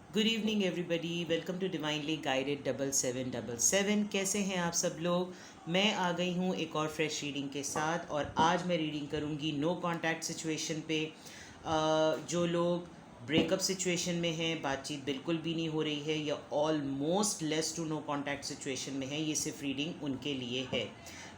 Good evening everybody, welcome to divinely guided 7777। कैसे हैं आप सब लोग। मैं आ गई हूँ एक और फ्रेश रीडिंग के साथ, और आज मैं रीडिंग करूँगी नो कांटेक्ट सिचुएशन पे। जो लोग ब्रेकअप सिचुएशन में हैं, बातचीत बिल्कुल भी नहीं हो रही है, या almost less to no contact situation में है, ये सिर्फ रीडिंग उनके लिए है।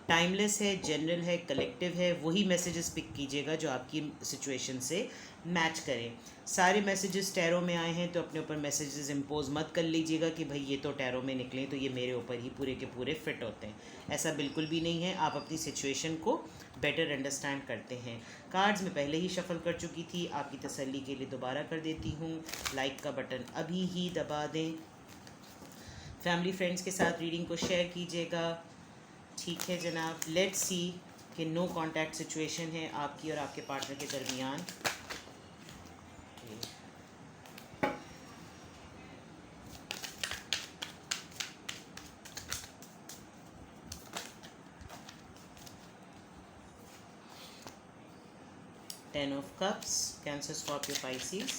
टाइमलेस है, जनरल है, कलेक्टिव है, वही मैसेजेस पिक कीजिएगा जो आपकी सिचुएशन से मैच करें। सारे मैसेजेस टैरो में आए हैं तो अपने ऊपर मैसेजेस इम्पोज मत कर लीजिएगा कि भाई ये तो टैरो में निकले तो ये मेरे ऊपर ही पूरे के पूरे फिट होते हैं। ऐसा बिल्कुल भी नहीं है, आप अपनी सिचुएशन को बेटर अंडरस्टैंड करते हैं। कार्ड्स में पहले ही शफल कर चुकी थी, आपकी तसल्ली के लिए दोबारा कर देती हूँ। लाइक का बटन अभी ही दबा दें। फैमिली फ्रेंड्स के साथ रीडिंग को शेयर कीजिएगा। ठीक है जनाब, लेट्स सी कि नो कांटेक्ट सिचुएशन है आपकी और आपके पार्टनर के दरमियान। 10 of Cups, Cancer, Scorpio, Pisces.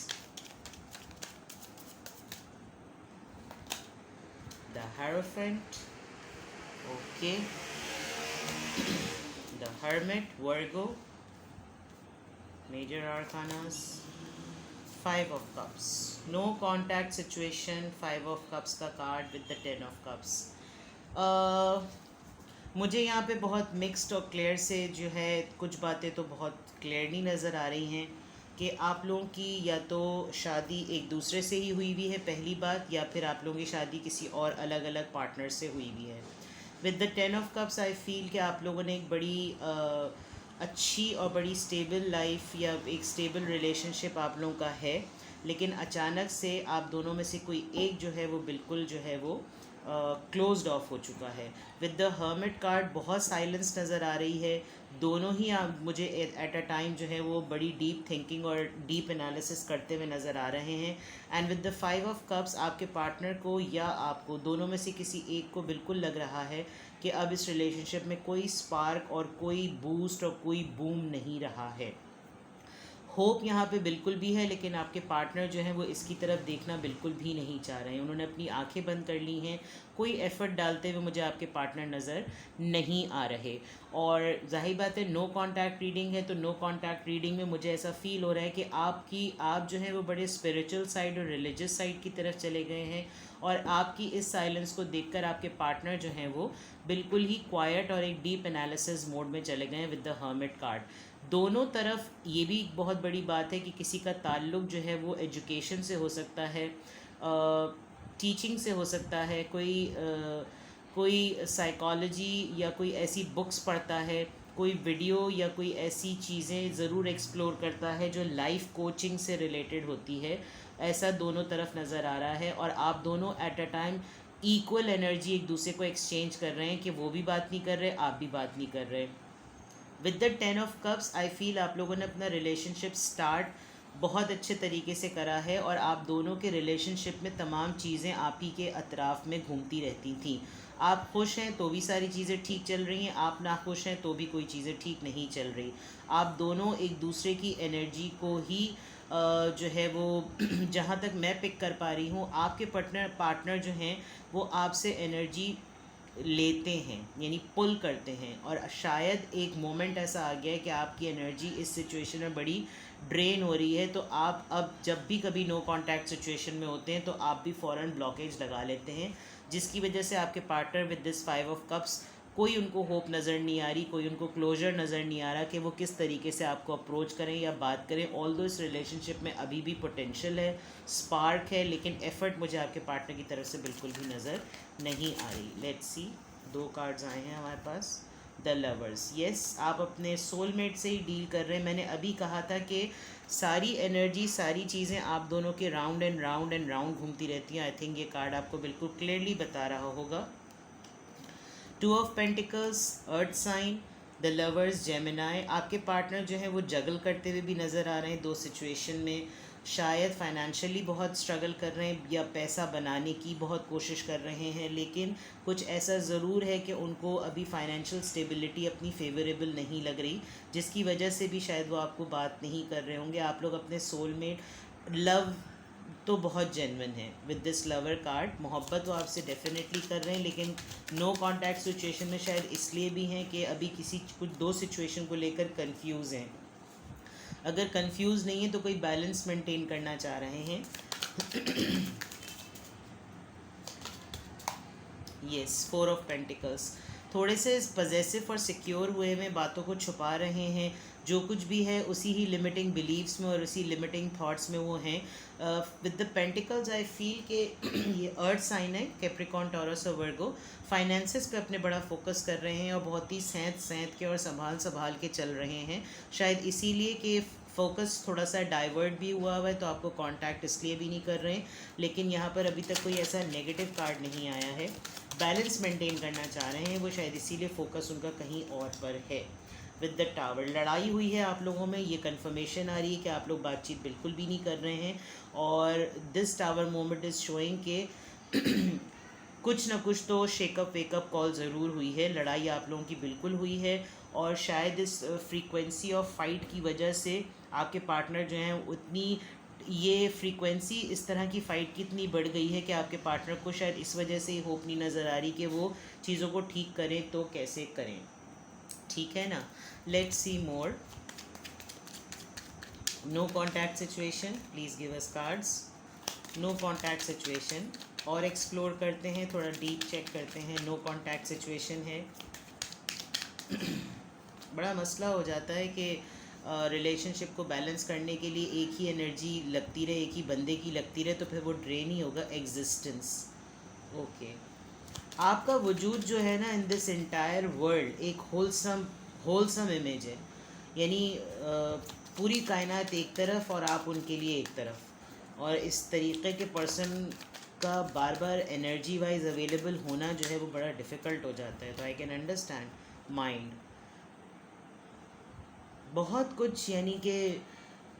The Hierophant, okay. The Hermit, Virgo. Major Arcanas. 5 of Cups. No contact situation. 5 of Cups का card with the 10 of Cups. मुझे यहाँ पे बहुत मिक्स्ड और क्लियर से जो है कुछ बातें तो बहुत क्लियरली नज़र आ रही हैं कि आप लोगों की या तो शादी एक दूसरे से ही हुई हुई है, पहली बात, या फिर आप लोगों की शादी किसी और अलग अलग पार्टनर से हुई हुई है। With the 10 of cups I feel कि आप लोगों ने एक बड़ी अच्छी और बड़ी स्टेबल लाइफ या एक स्टेबल रिलेशनशिप आप लोगों का है, लेकिन अचानक से आप दोनों में से कोई एक जो है वो बिल्कुल जो है वो क्लोज्ड ऑफ हो चुका है। विद द हर्मिट कार्ड बहुत साइलेंस नज़र आ रही है। दोनों ही आप मुझे एट अ टाइम जो है वो बड़ी डीप थिंकिंग और डीप एनालिसिस करते हुए नज़र आ रहे हैं। And with the 5 of cups आपके पार्टनर को या आपको दोनों में से किसी एक को बिल्कुल लग रहा है कि अब इस रिलेशनशिप में कोई स्पार्क और कोई बूस्ट और कोई बूम नहीं रहा है। होप यहाँ पे बिल्कुल भी है, लेकिन आपके पार्टनर जो हैं वो इसकी तरफ देखना बिल्कुल भी नहीं चाह रहे हैं। उन्होंने अपनी आंखें बंद कर ली हैं, कोई एफ़र्ट डालते हुए मुझे आपके पार्टनर नज़र नहीं आ रहे। और जाहिर बात है नो कांटेक्ट रीडिंग है, तो नो कांटेक्ट रीडिंग में मुझे ऐसा फील हो रहा है कि आप जो है वो बड़े स्पिरिचुअल साइड और रिलीजियस साइड की तरफ चले गए हैं, और आपकी इस साइलेंस को देखकर आपके पार्टनर जो हैं वो बिल्कुल ही क्वाइट और एक डीप एनालिसिस मोड में चले गए हैं विद द हर्मिट कार्ड। दोनों तरफ ये भी बहुत बड़ी बात है कि किसी का ताल्लुक़ जो है वो एजुकेशन से हो सकता है, टीचिंग से हो सकता है, कोई साइकोलॉजी या कोई ऐसी बुक्स पढ़ता है, कोई वीडियो या कोई ऐसी चीज़ें ज़रूर एक्सप्लोर करता है जो लाइफ कोचिंग से रिलेटेड होती है। ऐसा दोनों तरफ नज़र आ रहा है, और आप दोनों at a time equal energy एक दूसरे को एक्सचेंज कर रहे हैं कि वो भी बात नहीं कर रहे, आप भी बात नहीं कर रहे। With the 10 of cups I feel आप लोगों ने अपना रिलेशनशिप स्टार्ट बहुत अच्छे तरीके से करा है, और आप दोनों के रिलेशनशिप में तमाम चीज़ें आप ही के अतराफ़ में घूमती रहती थी। आप खुश हैं तो भी सारी चीज़ें ठीक चल रही हैं, आप ना खुश हैं तो भी कोई चीज़ें ठीक नहीं चल रही। आप दोनों एक दूसरे की एनर्जी को ही जो है वो जहाँ तक मैं पिक कर पा रही हूँ, आपके पार्टनर जो हैं वो आपसे एनर्जी लेते हैं, यानी पुल करते हैं, और शायद एक मोमेंट ऐसा आ गया है कि आपकी एनर्जी इस सिचुएशन में बड़ी ड्रेन हो रही है, तो आप अब जब भी कभी नो कांटेक्ट सिचुएशन में होते हैं तो आप भी फ़ौरन ब्लॉकेज लगा लेते हैं, जिसकी वजह से आपके partner with this 5 of cups कोई उनको होप नज़र नहीं आ रही, कोई उनको क्लोजर नज़र नहीं आ रहा कि वो किस तरीके से आपको अप्रोच करें या बात करें। ऑल्दो इस रिलेशनशिप में अभी भी पोटेंशियल है, स्पार्क है, लेकिन एफ़र्ट मुझे आपके पार्टनर की तरफ से बिल्कुल भी नज़र नहीं आ रही। लेट्स सी, 2 कार्ड्स आए हैं हमारे पास। द लवर्स, येस, आप अपने सोलमेट से ही डील कर रहे हैं। मैंने अभी कहा था कि सारी एनर्जी, सारी चीज़ें आप दोनों के round and round and round घूमती रहती हैं। आई थिंक ये कार्ड आपको बिल्कुल क्लियरली बता रहा होगा। 2 of pentacles, earth sign, the lovers, Gemini. आपके पार्टनर जो है वो जगल करते हुए भी नज़र आ रहे हैं दो सिचुएशन में। शायद फाइनेंशियली बहुत स्ट्रगल कर रहे हैं या पैसा बनाने की बहुत कोशिश कर रहे हैं, लेकिन कुछ ऐसा ज़रूर है कि उनको अभी फाइनेंशियल स्टेबिलिटी अपनी फेवरेबल नहीं लग रही, जिसकी वजह से भी शायद वो आपको बात नहीं कर रहे होंगे। आप लोग अपने सोलमेट लव तो बहुत जेन्युइन है। विद दिस लवर कार्ड मोहब्बत वो आपसे डेफिनेटली कर रहे हैं, लेकिन नो कांटेक्ट सिचुएशन में शायद इसलिए भी हैं कि अभी किसी कुछ दो सिचुएशन को लेकर कंफ्यूज हैं। अगर कंफ्यूज नहीं है तो कोई बैलेंस मेंटेन करना चाह रहे हैं। यस, 4 ऑफ पेंटिकल्स, थोड़े से पजेसिव और सिक्योर हुए में बातों को छुपा रहे हैं। जो कुछ भी है उसी ही लिमिटिंग बिलीव्स में और उसी लिमिटिंग थॉट्स में वो हैं। With the pentacles I feel के ये अर्थ साइन है, कैप्रिकॉर्न, टॉरस और वर्गो, फाइनेंसेस पे अपने बड़ा फोकस कर रहे हैं और बहुत ही सेंत के और संभाल के चल रहे हैं। शायद इसीलिए कि फोकस थोड़ा सा डाइवर्ट भी हुआ है, तो आपको कांटेक्ट इसलिए भी नहीं कर रहे हैं। लेकिन यहाँ पर अभी तक कोई ऐसा नेगेटिव कार्ड नहीं आया है। बैलेंस मेंटेन करना चाह रहे हैं वो, शायद इसीलिए फोकस उनका कहीं और पर है। विद द टावर, लड़ाई हुई है आप लोगों में, ये कंफर्मेशन आ रही है कि आप लोग बातचीत बिल्कुल भी नहीं कर रहे हैं। और this tower moment is showing के कुछ ना कुछ तो शेकअप वेकअप कॉल ज़रूर हुई है। लड़ाई आप लोगों की बिल्कुल हुई है और शायद इस फ्रीक्वेंसी ऑफ फाइट की वजह से आपके पार्टनर जो हैं उतनी, ये फ्रीक्वेंसी इस तरह की फ़ाइट की इतनी बढ़ गई है कि आपके पार्टनर को शायद इस वजह से ही होप नहीं नज़र आ रही कि वो चीज़ों को ठीक करें, तो कैसे करें। ठीक है ना। Let's see more. No contact situation, please give us cards. No contact situation, और एक्सप्लोर करते हैं, थोड़ा डीप चेक करते हैं। नो कॉन्टैक्ट सिचुएशन है। बड़ा मसला हो जाता है कि रिलेशनशिप को बैलेंस करने के लिए एक ही एनर्जी लगती रहे, एक ही बंदे की लगती रहे, तो फिर वो ड्रेन ही होगा एग्जिस्टेंस। ओके, आपका वजूद जो है ना इन दिस एंटायर वर्ल्ड एक होलसम इमेज है। यानी पूरी कायनात एक तरफ और आप उनके लिए एक तरफ, और इस तरीके के पर्सन का बार बार एनर्जी वाइज अवेलेबल होना जो है वो बड़ा डिफ़िकल्ट हो जाता है। तो आई कैन अंडरस्टैंड माइंड बहुत कुछ यानी कि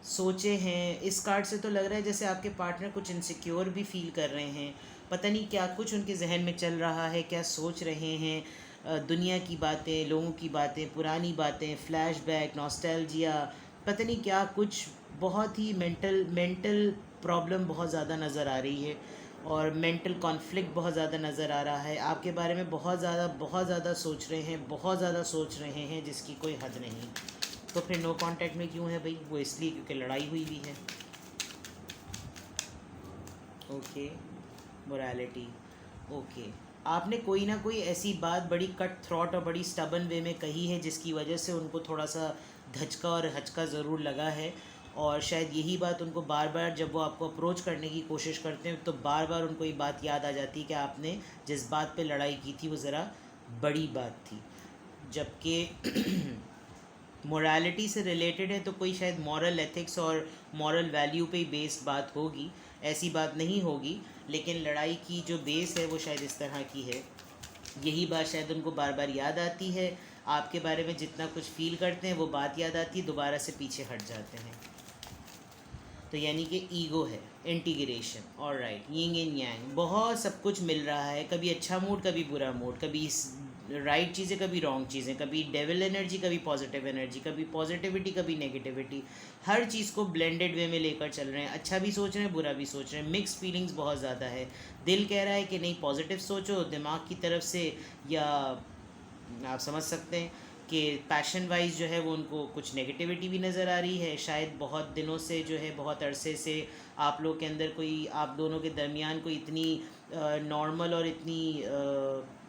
सोचे हैं। इस कार्ड से तो लग रहा है जैसे आपके पार्टनर कुछ इनसिक्योर भी फील कर रहे हैं। पता नहीं क्या कुछ उनके जहन में चल रहा है, क्या सोच रहे हैं। दुनिया की बातें, लोगों की बातें, पुरानी बातें, फ्लैशबैक, नॉस्टैल्जिया, पता नहीं क्या कुछ। बहुत ही मेंटल प्रॉब्लम बहुत ज़्यादा नज़र आ रही है और मेंटल कॉन्फ्लिक्ट बहुत ज़्यादा नज़र आ रहा है। आपके बारे में बहुत ज़्यादा सोच रहे हैं, बहुत ज़्यादा सोच रहे हैं जिसकी कोई हद नहीं। तो फिर नो कांटेक्ट में क्यों है भाई? वो इसलिए क्योंकि लड़ाई हुई भी है। Okay, morality. ओके, आपने कोई ना कोई ऐसी बात बड़ी कट थ्रॉट और बड़ी स्टबन वे में कही है जिसकी वजह से उनको थोड़ा सा धचका और हचका ज़रूर लगा है। और शायद यही बात उनको बार बार जब वो आपको अप्रोच करने की कोशिश करते हैं तो बार बार उनको ये बात याद आ जाती है कि आपने जिस बात पे लड़ाई की थी वो ज़रा बड़ी बात थी। जबकि मोरालिटी से रिलेटेड है तो कोई शायद मॉरल एथिक्स और मॉरल वैल्यू पे ही बेस्ड बात होगी, ऐसी बात नहीं होगी। लेकिन लड़ाई की जो बेस है वो शायद इस तरह की है। यही बात शायद उनको बार बार याद आती है। आपके बारे में जितना कुछ फील करते हैं वो बात याद आती है, दोबारा से पीछे हट जाते हैं। तो यानी कि ईगो है, integration. Alright, yin and yang, बहुत सब कुछ मिल रहा है। कभी अच्छा मूड, कभी बुरा मूड, कभी राइट चीज़ें, कभी रॉन्ग चीज़ें, कभी डेविल एनर्जी, कभी पॉजिटिव एनर्जी, कभी पॉजिटिविटी, कभी नेगेटिविटी। हर चीज़ को ब्लेंडेड वे में लेकर चल रहे हैं। अच्छा भी सोच रहे हैं, बुरा भी सोच रहे हैं। मिक्स फीलिंग्स बहुत ज़्यादा है। दिल कह रहा है कि नहीं पॉजिटिव सोचो, दिमाग की तरफ से, या आप समझ सकते हैं कि पैशन वाइज जो है वो उनको कुछ नेगेटिविटी भी नज़र आ रही है। शायद बहुत दिनों से जो है, बहुत अरसे से आप लोग के अंदर कोई, आप दोनों के दरमियान कोई इतनी नॉर्मल और इतनी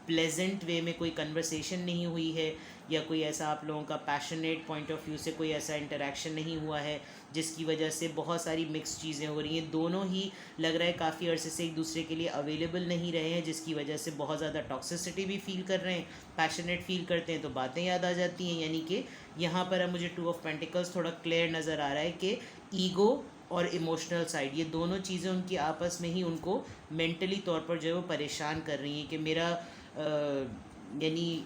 प्लेजेंट वे में कोई कन्वर्सेशन नहीं हुई है, या कोई ऐसा आप लोगों का पैशनेट पॉइंट ऑफ व्यू से कोई ऐसा इंटरेक्शन नहीं हुआ है जिसकी वजह से बहुत सारी मिक्स चीज़ें हो रही हैं। दोनों ही लग रहा है काफ़ी अरसे से एक दूसरे के लिए अवेलेबल नहीं रहे हैं, जिसकी वजह से बहुत ज़्यादा टॉक्सिसिटी भी फील कर रहे हैं। पैशनेट फील करते हैं तो बातें याद आ जाती हैं। यानी कि यहाँ पर अब मुझे 2 ऑफ पेंटिकल्स थोड़ा क्लियर नज़र आ रहा है कि ईगो और इमोशनल साइड, ये दोनों चीज़ें उनकी आपस में ही उनको मेंटली तौर पर जो है वो परेशान कर रही हैं कि मेरा यानी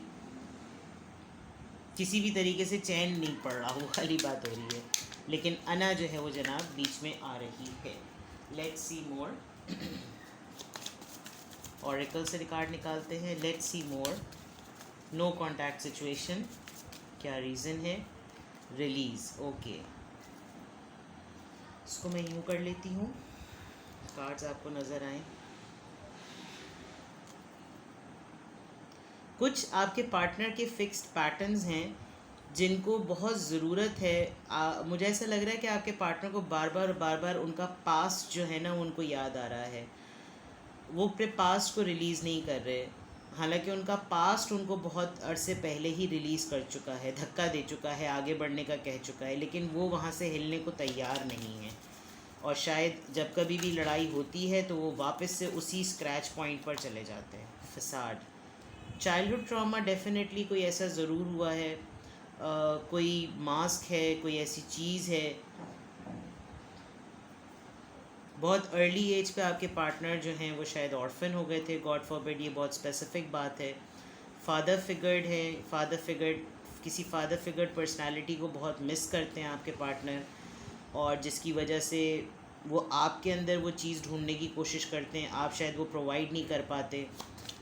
किसी भी तरीके से चैन नहीं पड़ रहा, वो वाली बात हो रही है। लेकिन अना जो है वो जनाब बीच में आ रही है। Let's see more. ऑरेकल से रिकॉर्ड निकालते हैं। Let's see more. No contact situation, क्या रीज़न है? रिलीज़। ओके, इसको मैं यूँ कर लेती हूँ। कार्ड्स आपको नज़र आए। कुछ आपके पार्टनर के फिक्स्ड पैटर्न्स हैं जिनको बहुत ज़रूरत है। मुझे ऐसा लग रहा है कि आपके पार्टनर को बार बार उनका पास्ट जो है ना उनको याद आ रहा है, वो अपने पास्ट को रिलीज़ नहीं कर रहे। हालांकि उनका पास्ट उनको बहुत अरसे पहले ही रिलीज़ कर चुका है, धक्का दे चुका है, आगे बढ़ने का कह चुका है, लेकिन वो वहाँ से हिलने को तैयार नहीं है। और शायद जब कभी भी लड़ाई होती है तो वो वापस से उसी स्क्रैच पॉइंट पर चले जाते हैं। फसाड, चाइल्डहुड ट्रॉमा डेफिनेटली कोई ऐसा ज़रूर हुआ है, कोई मास्क है, कोई ऐसी चीज़ है। बहुत अर्ली एज पे आपके पार्टनर जो हैं वो शायद ऑर्फन हो गए थे, गॉड फॉरबिड, ये बहुत स्पेसिफिक बात है। फादर फिगर्ड है, किसी फादर फिगर पर्सनालिटी को बहुत मिस करते हैं आपके पार्टनर, और जिसकी वजह से वो आपके अंदर वो चीज़ ढूंढने की कोशिश करते हैं, आप शायद वो प्रोवाइड नहीं कर पाते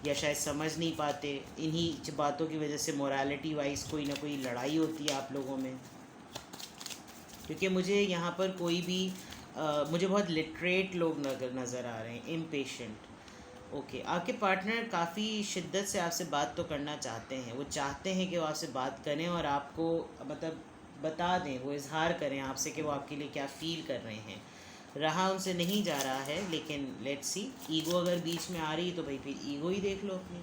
या शायद समझ नहीं पाते। इन्हीं बातों की वजह से मोरालिटी वाइज कोई ना कोई लड़ाई होती है आप लोगों में। क्योंकि मुझे यहाँ पर कोई भी मुझे बहुत लिटरेट लोग नज़र आ रहे हैं, इम्पेशेंट। ओके, आपके पार्टनर काफ़ी शिद्दत से आपसे बात तो करना चाहते हैं, वो चाहते हैं कि वो आपसे बात करें और आपको मतलब बता दें, वो इजहार करें आपसे कि वो आपके लिए क्या फ़ील कर रहे हैं। रहा उनसे नहीं जा रहा है, लेकिन लेट्स सी, ईगो अगर बीच में आ रही है तो भाई फिर ईगो ही देख लो अपनी।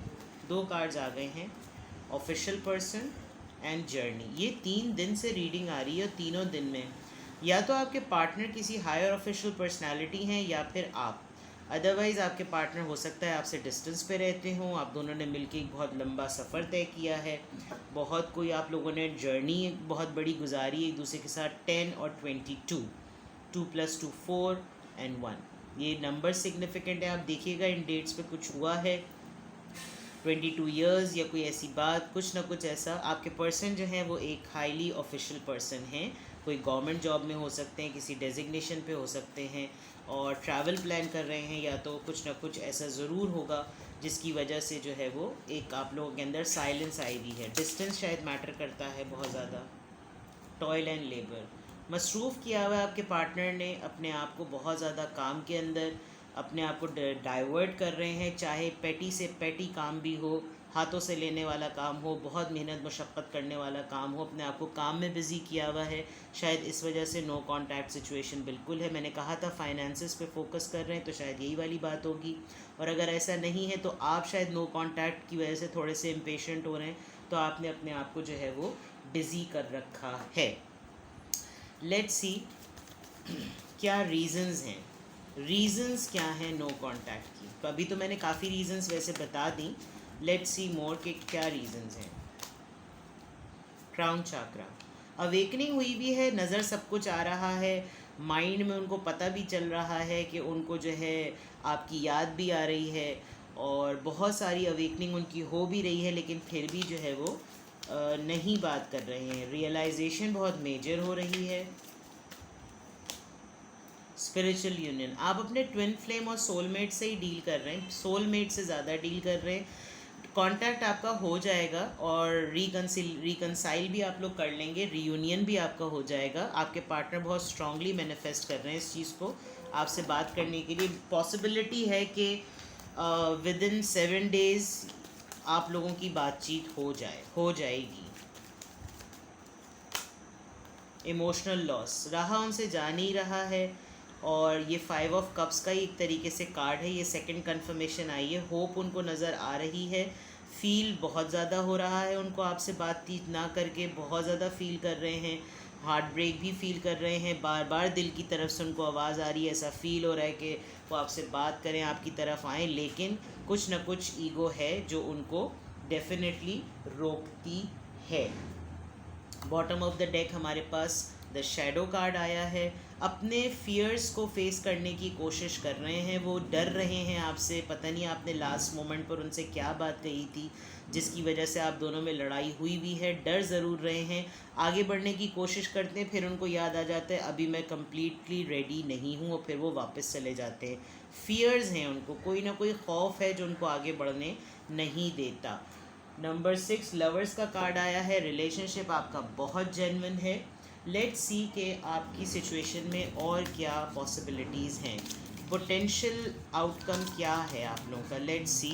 2 कार्ड्स आ गए हैं, ऑफिशियल पर्सन एंड जर्नी। ये 3 दिन से रीडिंग आ रही है और तीनों दिन में या तो आपके पार्टनर किसी हायर ऑफिशियल पर्सनालिटी हैं या फिर आप। अदरवाइज़ आपके पार्टनर हो सकता है आपसे डिस्टेंस पे रहते हों, आप दोनों ने मिलकर एक बहुत लंबा सफ़र तय किया है, बहुत कोई आप लोगों ने जर्नी बहुत बड़ी गुजारी एक दूसरे के साथ। 10 और 22, 2 + 2 4 एंड 1, ये नंबर सिग्निफिकेंट है। आप देखिएगा इन डेट्स पे कुछ हुआ है, 22 ईयर्स या कोई ऐसी बात, कुछ ना कुछ ऐसा। आपके पर्सन जो हैं वो एक हाईली ऑफिशियल पर्सन हैं, कोई गवर्नमेंट जॉब में हो सकते हैं, किसी डेजिग्नेशन पे हो सकते हैं, और ट्रैवल प्लान कर रहे हैं, या तो कुछ ना कुछ ऐसा ज़रूर होगा जिसकी वजह से जो है वो एक आप लोगों के अंदर साइलेंस आई हुई है। डिस्टेंस शायद मैटर करता है बहुत ज़्यादा। टॉयल एंड लेबर, मसरूफ़ किया हुआ है आपके पार्टनर ने अपने आप को बहुत ज़्यादा काम के अंदर, अपने आप को डाइवर्ट कर रहे हैं, चाहे पेटी से पेटी काम भी हो, हाथों से लेने वाला काम हो, बहुत मेहनत मशक्क़त करने वाला काम हो, अपने आप को काम में बिज़ी किया हुआ है। शायद इस वजह से नो कॉन्टैक्ट सिचुएशन बिल्कुल है। मैंने कहा था फाइनेंसेस पे फोकस कर रहे हैं, तो शायद यही वाली बात होगी। और अगर ऐसा नहीं है तो आप शायद नो कॉन्टैक्ट की वजह से थोड़े से इम्पेशेंट हो रहे हैं, तो आपने अपने आप को जो है वो बिज़ी कर रखा है। लेट्स सी क्या रीज़न्स हैं, रीज़न्स क्या हैं नो कॉन्टैक्ट की। तो अभी तो मैंने काफ़ी रीज़न्स वैसे बता दी, लेट्स सी मोर के क्या रीज़न्स हैं। क्राउन चाक्रा, अवेकनिंग हुई भी है, नज़र सब कुछ आ रहा है, माइंड में उनको पता भी चल रहा है कि उनको जो है आपकी याद भी आ रही है, और बहुत सारी अवेकनिंग उनकी हो भी रही है, लेकिन फिर भी जो है वो नहीं बात कर रहे हैं। रियलाइजेशन बहुत मेजर हो रही है। स्पिरिचुअल यूनियन, आप अपने ट्विन फ्लेम और सोलमेट से ही डील कर रहे हैं, सोलमेट से ज़्यादा डील कर रहे हैं। कांटेक्ट आपका हो जाएगा और रिकनसाइल भी आप लोग कर लेंगे, रीयूनियन भी आपका हो जाएगा। आपके पार्टनर बहुत स्ट्रांगली मैनिफेस्ट कर रहे हैं इस चीज़ को आपसे बात करने के लिए। पॉसिबिलिटी है कि विदिन 7 डेज़ आप लोगों की बातचीत हो जाएगी। इमोशनल लॉस, रहा उनसे जा नहीं रहा है, और ये 5 ऑफ कप्स का ही एक तरीके से कार्ड है। ये सेकंड कंफर्मेशन आई है। होप उनको नज़र आ रही है, फील बहुत ज़्यादा हो रहा है उनको आपसे बातचीत ना करके, बहुत ज़्यादा फील कर रहे हैं, हार्ट ब्रेक भी फील कर रहे हैं, बार बार दिल की तरफ से उनको आवाज़ आ रही है, ऐसा फील हो रहा है कि वो आपसे बात करें, आपकी तरफ आएँ, लेकिन कुछ ना कुछ ईगो है जो उनको डेफिनेटली रोकती है। बॉटम ऑफ द डेक हमारे पास द शैडो कार्ड आया है। अपने फियर्स को फेस करने की कोशिश कर रहे हैं, वो डर रहे हैं आपसे। पता नहीं आपने लास्ट मोमेंट पर उनसे क्या बात कही थी जिसकी वजह से आप दोनों में लड़ाई हुई भी है। डर ज़रूर रहे हैं, आगे बढ़ने की कोशिश करते हैं, फिर उनको याद आ जाता है अभी मैं कम्प्लीटली रेडी नहीं हूँ, और फिर वो वापस चले जाते हैं। फियर्स हैं उनको, कोई ना कोई खौफ है जो उनको आगे बढ़ने नहीं देता। नंबर 6 लवर्स का कार्ड आया है। रिलेशनशिप आपका बहुत जेन्युइन है। लेट्स सी के आपकी सिचुएशन में और क्या पॉसिबिलिटीज़ हैं। पोटेंशियल आउटकम क्या है आप लोगों का, लेट्स सी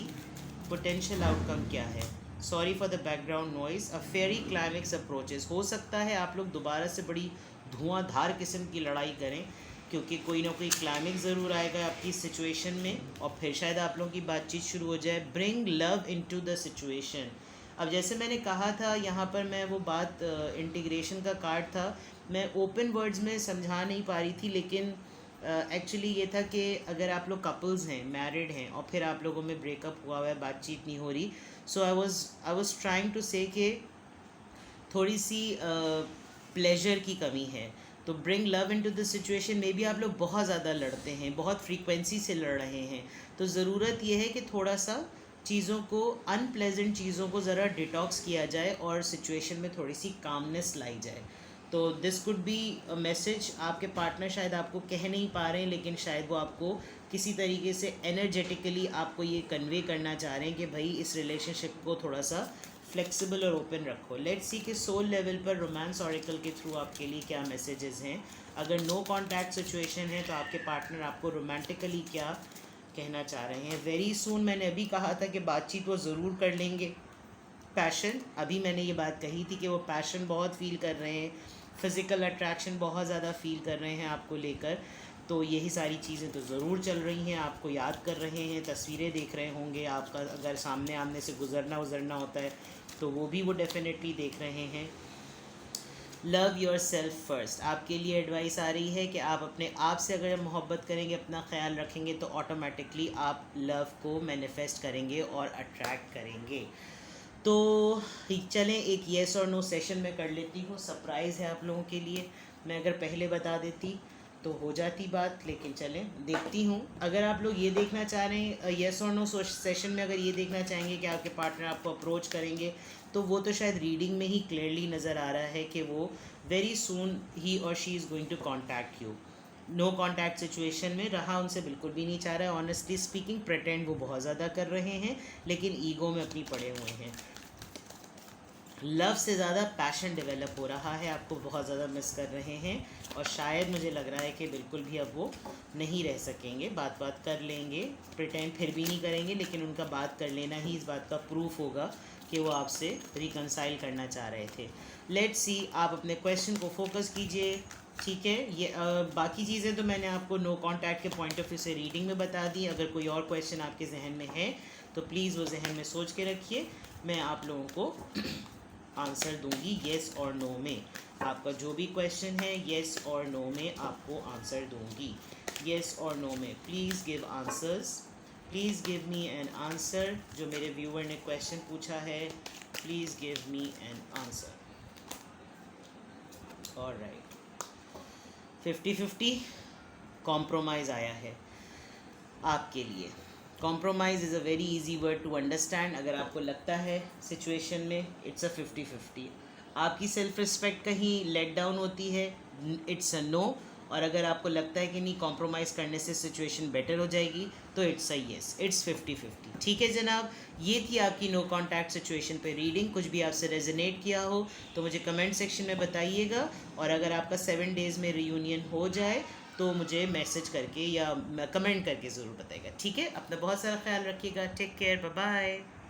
पोटेंशियल आउटकम क्या है। Sorry for the background noise. A fairy climax approaches, हो सकता है आप लोग दोबारा से बड़ी धुआंधार किस्म की लड़ाई करें, क्योंकि कोई ना कोई क्लाइमेक्स ज़रूर आएगा आपकी सिचुएशन में, और फिर शायद आप लोगों की बातचीत शुरू हो जाए। Bring love into the situation. अब जैसे मैंने कहा था, यहाँ पर मैं वो बात इंटीग्रेशन का कार्ड था, मैं ओपन वर्ड्स में समझा नहीं पा रही थी, लेकिन एक्चुअली ये था कि अगर आप लोग कपल्स हैं, मैरिड हैं, और फिर आप लोगों में ब्रेकअप हुआ हुआ है, बातचीत नहीं हो रही, सो आई वाज ट्राइंग टू से कि थोड़ी सी प्लेजर की कमी है। तो bring love into the situation में भी आप लोग बहुत ज़्यादा लड़ते हैं, बहुत फ्रीक्वेंसी से लड़ रहे हैं, तो ज़रूरत यह है कि थोड़ा सा चीज़ों को, अनप्लेजेंट चीज़ों को ज़रा डिटॉक्स किया जाए और सिचुएशन में थोड़ी सी कामनेस लाई जाए। तो this could be a message. आपके पार्टनर शायद आपको कह नहीं पा रहे हैं, लेकिन शायद वो आपको किसी तरीके से एनर्जेटिकली आपको ये कन्वे करना चाह रहे हैं कि भाई इस रिलेशनशिप को थोड़ा सा फ्लेक्सिबल और ओपन रखो। लेट्स सी कि सोल लेवल पर रोमांस ऑरिकल के थ्रू आपके लिए क्या मैसेजेस हैं। अगर नो कॉन्टैक्ट सिचुएशन है तो आपके पार्टनर आपको रोमांटिकली क्या कहना चाह रहे हैं। वेरी सून, मैंने अभी कहा था कि बातचीत वो ज़रूर कर लेंगे। पैशन, अभी मैंने ये बात कही थी कि वो पैशन बहुत फील कर रहे हैं, फिज़िकल अट्रैक्शन बहुत ज़्यादा फील कर रहे हैं आपको लेकर। तो यही सारी चीज़ें तो ज़रूर चल रही हैं, आपको याद कर रहे हैं, तस्वीरें देख रहे होंगे, आपका अगर सामने आमने से गुज़रना होता है तो वो भी वो डेफिनेटली देख रहे हैं। लव योर सेल्फ फर्स्ट, आपके लिए एडवाइस आ रही है कि आप अपने आप से अगर मोहब्बत करेंगे, अपना ख्याल रखेंगे, तो ऑटोमेटिकली आप लव को मैनिफेस्ट करेंगे और अट्रैक्ट करेंगे। तो चलें एक येस और नो सेशन में कर लेती हूँ, सरप्राइज़ है आप लोगों के लिए। मैं अगर पहले बता देती तो हो जाती बात, लेकिन चलें देखती हूँ। अगर आप लोग ये देखना चाह रहे हैं येस और नो सेशन में, अगर ये देखना चाहेंगे कि आपके पार्टनर आपको अप्रोच करेंगे, तो वो तो शायद रीडिंग में ही क्लियरली नज़र आ रहा है कि वो वेरी सून ही और she is going to contact you. No contact situation में रहा उनसे बिल्कुल भी नहीं चाह रहा है। ऑनेस्टली स्पीकिंग प्रिटेंड वो बहुत ज़्यादा कर रहे हैं, लेकिन ईगो में अपनी पड़े हुए हैं। लव से ज़्यादा पैशन डेवलप हो रहा है, आपको बहुत ज़्यादा मिस कर रहे हैं, और शायद मुझे लग रहा है कि बिल्कुल भी अब वो नहीं रह सकेंगे। बात कर लेंगे, प्रिटेंड फिर भी नहीं करेंगे, लेकिन उनका बात कर लेना ही इस बात का प्रूफ होगा कि वो आपसे रिकंसाइल करना चाह रहे थे। लेट्स सी, आप अपने क्वेश्चन को फोकस कीजिए, ठीक है। ये बाकी चीज़ें तो मैंने आपको नो कॉन्टैक्ट के पॉइंट ऑफ व्यू से रीडिंग में बता दी। अगर कोई और क्वेश्चन आपके जहन में है तो प्लीज़ वो जहन में सोच के रखिए, मैं आप लोगों को आंसर दूंगी येस और नो में। आपका जो भी क्वेश्चन है येस और नो में आपको आंसर दूंगी, येस और नो में। Please give answers, please give me an answer. जो मेरे व्यूअर ने क्वेश्चन पूछा है, please give me an answer. Alright, 50-50 compromise आया है आपके लिए। Compromise is a very easy word to understand. अगर आपको लगता है सिचुएशन में इट्स अ 50-50, आपकी सेल्फ रिस्पेक्ट कहीं लेट डाउन होती है, इट्स अ नो। और अगर आपको लगता है कि नहीं कॉम्प्रोमाइज़ करने से सिचुएशन बेटर हो जाएगी, तो इट्स अ येस, इट्स 50-50। ठीक है जनाब, ये थी आपकी नो कॉन्टैक्ट सिचुएशन पे रीडिंग। कुछ भी आपसे रेजोनेट किया हो तो मुझे कमेंट सेक्शन में बताइएगा, और अगर आपका 7 डेज़ में रियूनियन हो जाए तो मुझे मैसेज करके या कमेंट करके ज़रूर बताइएगा। ठीक है, अपना बहुत सारा ख्याल रखिएगा। Take care, bye bye.